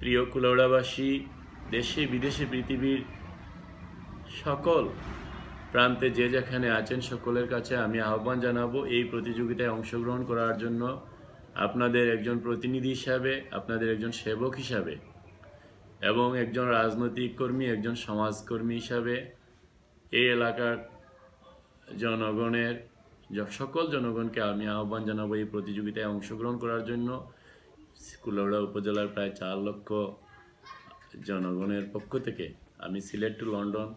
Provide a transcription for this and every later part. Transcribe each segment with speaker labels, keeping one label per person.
Speaker 1: প্রিয় কুলাউড়াবাসী, দেশে বিদেশে পৃথিবীর সকল প্রান্তে যে যেখানে আছেন সকলের কাছে আমি আহ্বান জানাবো এই প্রতিযোগিতায় অংশগ্রহণ করার জন্য। আপনাদের একজন প্রতিনিধি হিসাবে, আপনাদের একজন সেবক হিসাবে এবং একজন রাজনৈতিক কর্মী, একজন সমাজকর্মী হিসাবে এই এলাকার জনগণের সকল জনগণকে আমি আহ্বান জানাবো এই প্রতিযোগিতায় অংশগ্রহণ করার জন্য। কুলাউড়া উপজেলার প্রায় 4 লক্ষ জনগণের পক্ষ থেকে আমি সিলেট টু লন্ডন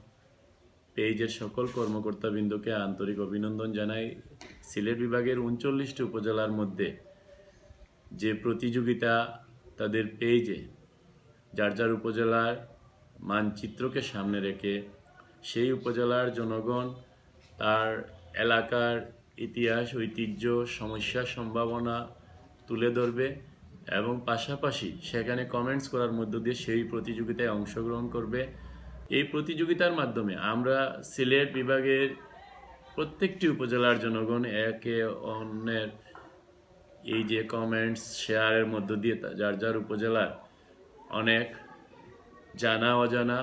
Speaker 1: পেজের সকল কর্মকর্তাবৃন্দকে আন্তরিক অভিনন্দন জানাই। সিলেট বিভাগের 39টি উপজেলার মধ্যে যে প্রতিযোগিতা তাদের পেজে যার যার উপজেলার মানচিত্রকে সামনে রেখে সেই উপজেলার জনগণ তার এলাকার ইতিহাস, ঐতিহ্য, সমস্যা, সম্ভাবনা তুলে ধরবে এবং পাশাপাশি সেখানে কমেন্টস করার মধ্য দিয়ে সেই প্রতিযোগিতায় অংশগ্রহণ করবে। এই প্রতিযোগিতার মাধ্যমে আমরা সিলেট বিভাগের প্রত্যেকটি উপজেলার জনগণ একে অন্যের এই যে কমেন্টস শেয়ারের মধ্য দিয়ে যার যার উপজেলার অনেক জানা অজানা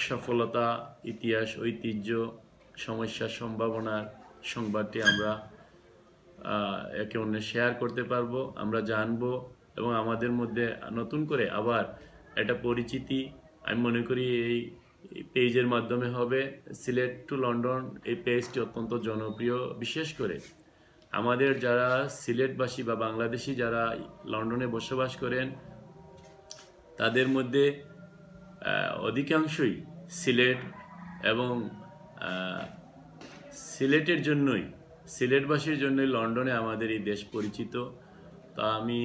Speaker 1: সফলতা, ইতিহাস, ঐতিহ্য, সমস্যা, সম্ভাবনার সংবাদটি আমরা একে অন্যের শেয়ার করতে পারবো, আমরা জানবো এবং আমাদের মধ্যে নতুন করে আবার একটা পরিচিতি আমি মনে করি এই পেজের মাধ্যমে হবে। সিলেট টু লন্ডন এই পেজটি অত্যন্ত জনপ্রিয়, বিশেষ করে আমাদের যারা সিলেটবাসী বা বাংলাদেশি যারা লন্ডনে বসবাস করেন তাদের মধ্যে অধিকাংশই সিলেট এবং সিলেটের জন্যই, সিলেটবাসীর জন্যই লন্ডনে আমাদের এই দেশ পরিচিত। তা আমি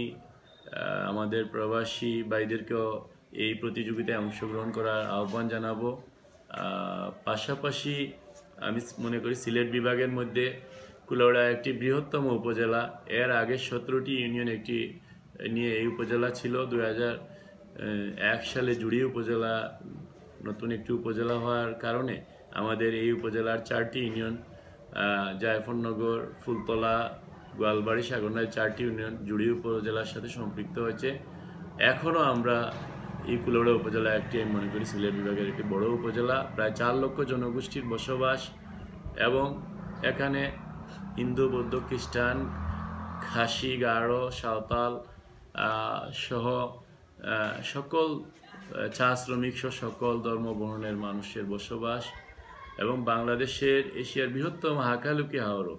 Speaker 1: আমাদের প্রবাসী ভাইদেরকেও এই প্রতিযোগিতায় অংশগ্রহণ করার আহ্বান জানাবো। পাশাপাশি আমি মনে করি সিলেট বিভাগের মধ্যে কুলাউড়া একটি বৃহত্তম উপজেলা। এর আগে 17টি ইউনিয়ন একটি নিয়ে এই উপজেলা ছিল। 2001 সালে জুড়ি উপজেলা নতুন একটি উপজেলা হওয়ার কারণে আমাদের এই উপজেলার 4টি ইউনিয়ন জায়ফরনগর, ফুলতলা, গোয়ালবাড়ি, সাগরনায় 4টি ইউনিয়ন জুড়ি উপজেলার সাথে সম্পৃক্ত হয়েছে। এখনও আমরা এই কুলাউড়া উপজেলা একটি আমি মনে করি সিলেট বিভাগের একটি বড় উপজেলা। প্রায় 4 লক্ষ জনগোষ্ঠীর বসবাস এবং এখানে হিন্দু, বৌদ্ধ, খ্রিস্টান, খাসি, গারো, সাঁওতাল সহ সকল চা শ্রমিক সহ সকল ধর্ম বর্ণের মানুষের বসবাস এবং বাংলাদেশের এশিয়ার বৃহত্তম হাকালুকি হাওরও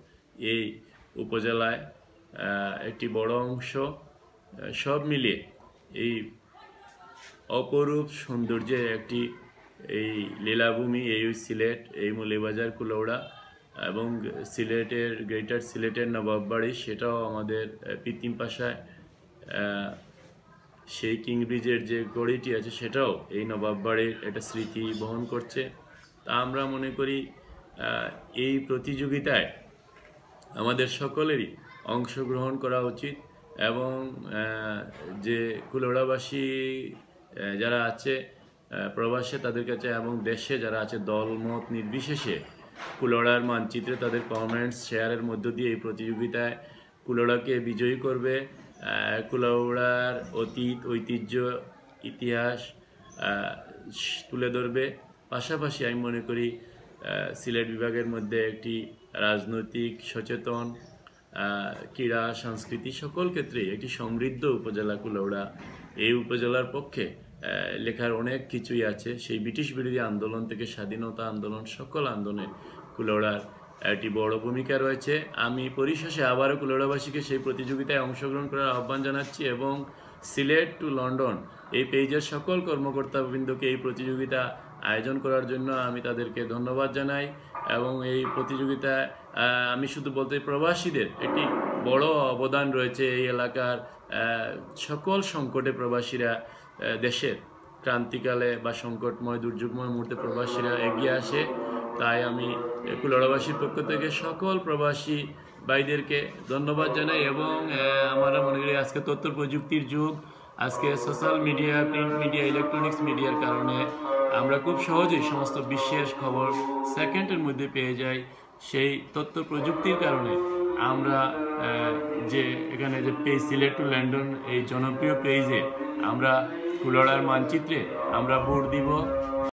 Speaker 1: এই উপজেলায় একটি বড় অংশ। সব মিলিয়ে এই অপরূপ সৌন্দর্যের একটি এই লীলাভূমি এই সিলেট, এই মৌলভীবাজার কুলাউড়া এবং সিলেটের গ্রেটার সিলেটের নবাববাড়ি, সেটাও আমাদের পিতিম পাশায় সেই কিং ব্রিজের যে গড়িটি আছে সেটাও এই নবাববাড়ির একটা স্মৃতি বহন করছে। তা আমরা মনে করি এই প্রতিযোগিতায় আমাদের সকলেরই অংশগ্রহণ করা উচিত এবং যে কুলাউড়াবাসী যারা আছে প্রবাসে তাদের কাছে এবং দেশে যারা আছে দলমত নির্বিশেষে কুলাউড়ার মানচিত্রে তাদের কমেন্টস শেয়ারের মধ্য দিয়ে এই প্রতিযোগিতায় কুলাউড়াকে বিজয়ী করবে। কুলাউড়ার অতীত, ঐতিহ্য, ইতিহাস তুলে ধরবে। পাশাপাশি আমি মনে করি সিলেট বিভাগের মধ্যে একটি রাজনৈতিক সচেতন, ক্রীড়া, সংস্কৃতি সকল ক্ষেত্রেই একটি সমৃদ্ধ উপজেলা কুলাউড়া। এই উপজেলার পক্ষে লেখার অনেক কিছুই আছে। সেই ব্রিটিশ বিরোধী আন্দোলন থেকে স্বাধীনতা আন্দোলন, সকল আন্দোলনে কুলাউড়ার একটি বড় ভূমিকা রয়েছে। আমি পরিশেষে আবারও কুলাউড়াবাসীকে সেই প্রতিযোগিতায় অংশগ্রহণ করার আহ্বান জানাচ্ছি এবং সিলেট টু লন্ডন এই পেজের সকল কর্মকর্তাবৃন্দকে এই প্রতিযোগিতা আয়োজন করার জন্য আমি তাদেরকে ধন্যবাদ জানাই এবং এই প্রতিযোগিতায় আমি শুধু বলতে প্রবাসীদের একটি বড় অবদান রয়েছে। এই এলাকার সকল সংকটে প্রবাসীরা দেশের ক্রান্তিকালে বা সংকটময় দুর্যোগময় মুহূর্তে প্রবাসীরা এগিয়ে আসে। তাই আমি কুলাউড়াবাসীর পক্ষ থেকে সকল প্রবাসী ভাইদেরকে ধন্যবাদ জানাই এবং আমরা মনে করি আজকে তথ্য প্রযুক্তির যুগ, আজকে social media, print media, electronics মিডিয়ার কারণে আমরা খুব সহজেই সমস্ত বিশ্বের খবর সেকেন্ডের মধ্যে পেয়ে যাই। সেই তথ্য প্রযুক্তির কারণে আমরা যে এখানে যে পেজ সিলেট টু লন্ডন এই জনপ্রিয় পেজে আমরা কুলাউড়ার মানচিত্রে আমরা ভোট দিব।